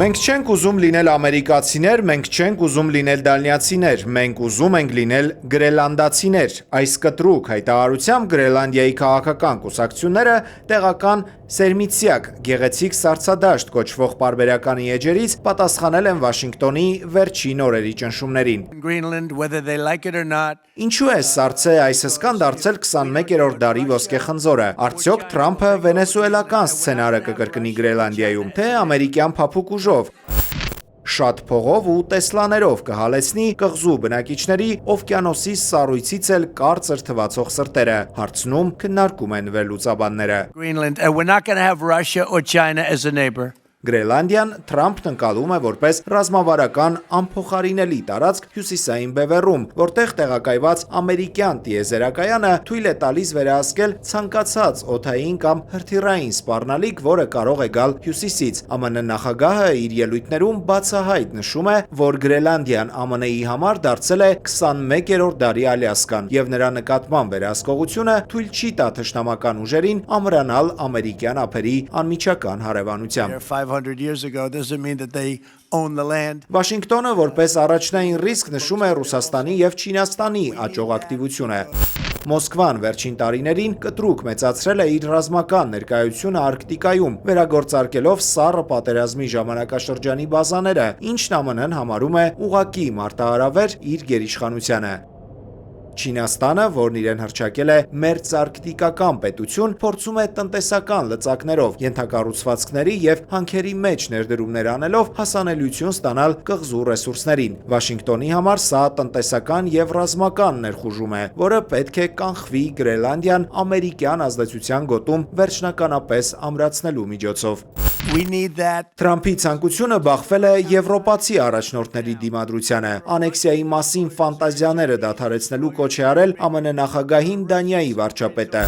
Մենք չենք ուզում լինել ամերիկացիներ, մենք չենք ուզում լինել դալնիացիներ, մենք ուզում ենք լինել գրելանդացիներ։ Այս կտրուկ հայտարարությամբ Գրելանդիայի քաղաքական կուսակցությունները տեղական Սերմիցյակ գեղեցիկ սառցադաշտ կոչվող պարբերականի էջերից պատասխանել են Վաշինգտոնի վերջին օրերի ճնշումներին։ Ինչու է սառցե այս հսկան դարձել 21-րդ դարի ոսկե խնձորը։ Արդյոք Թրամփը վենեսուելական սցենարը կկրկնի Գրելանդիայում, թե ամերիկյան փափուկ ուժով։ Շատ փողով ու տեսլաներով կհալեցնի կղզու բնակիչների օվկիանոսի սառույցից էլ կարծր թվացող սրտերը, հարցնում քննարկում են վերլուծաբանները։ Գրելանդիան Թրամփն ընկալում է որպես ռազմավարական անփոխարինելի տարածք հյուսիսային բևեռում, որտեղ տեղակայված ամերիկյան տիեզերակայանը թույլ է տալիս վերահսկել ցանկացած օդային կամ հրթիռային սպառնալիք, որը կարող է գալ հյուսիսից։ ԱՄՆ նախագահը իր ելույթներում բացահայտ նշում է, որ Գրելանդիան ԱՄՆ-ի համար դարձել է 21-րդ դարի Ալյասկան, եւ նրա նկատմամբ վերահսկողությունը թույլ չի տա թշնամական ուժերին ամրանալ ամերիկյան ափերի անմիջական հարևանությամբ։ Վաշինգտոնը որպես առաջնային ռիսկ նշում է Ռուսաստանի եւ Չինաստանի աճող ակտիվությունը։ Մոսկվան վերջին տարիներին կտրուկ մեծացրել է իր ռազմական ներկայությունը Արկտիկայում, վերագործարկելով սառը պատերազմի ժամանակաշրջանի բազաները, ինչն ԱՄՆ-ն համարում է ուղղակի մարտահրավեր իր գերիշխանությանը։ Չինաստանը, որն իրեն հռչակել է մերձարկտիկական պետություն, փորձում է տնտեսական լծակներով, ենթակառուցվածքների եւ հանքերի մեջ ներդրումներ անելով հասանելիություն ստանալ կղզու ռեսուրսներին։ Վաշինգտոնի համար սա տնտեսական եւ ռազմական ներխուժում է, որը պետք է կանխվի Գրելանդիան ամերիկյան ազդեցության գոտում վերջնականապես ամրացնելու միջոցով։ Թրամփի ցանկությունը բախվել է եվրոպացի առաջնորդների դիմադրությանը։ Անեքսիայի մասին ֆանտազիաները դադարեցնելու կոչ է արել ԱՄՆ նախագահին Դանիայի վարչապետը։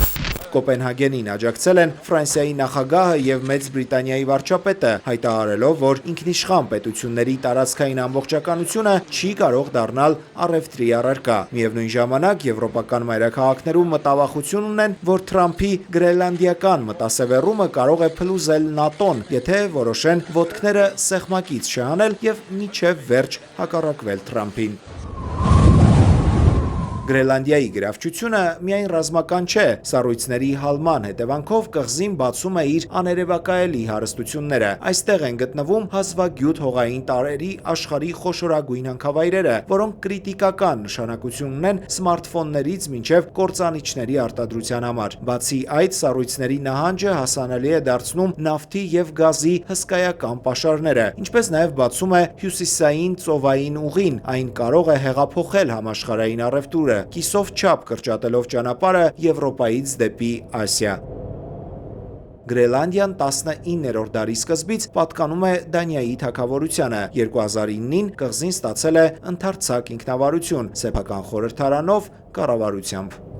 Կոպենհագենին աջակցել են Ֆրանսիայի նախագահը եւ Մեծ Բրիտանիայի վարչապետը, հայտարարելով, որ ինքնիշխան պետությունների տարածքային ամբողջականությունը չի կարող դառնալ առևտրի առարկա։ Միևնույն ժամանակ եվրոպական մայրաքաղաքներում մտավախություն ունեն, որ Թրամփի գրելանդիական մտասևեռումը կարող է փլուզել ՆԱՏՕ-ն, եթե որոշեն ոտքները սեղմակից չհանել եւ մինչեւ վերջ հակառակվել Թրամփին։ Գրելանդիայի գրավչությունը միայն ռազմական չէ, սառույցների հալման հետևանքով կղզին բացում է իր աներևակայելի հարստությունները։ Այստեղ են գտնվում հազվագյուտ հողային տարրերի աշխարհի խոշորագույն հանքավայրերը, որոնք կրիտիկական նշանակություն ունեն սմարթֆոններից մինչև կործանիչների արտադրության համար։ Բացի այդ, սառույցների նահանջը հասանելի է դարձնում նավթի եւ գազի հսկայական պաշարները, ինչպես նաեւ բացում է հյուսիսային ծովային ուղին, այն կարող է հեղափոխել համաշխարհային առևտուրը, կիսով չափ կրճատելով ճանապարհը Եվրոպայից դեպի Ասիա։ Գրելանդիան 19-րդ դարի սկզբից պատկանում է Դանիայի թագավորությանը։ 2009-ին կղզին ստացել է ընդարձակ ինքնավարություն սեփական խորհրդարանով կառավարությամբ։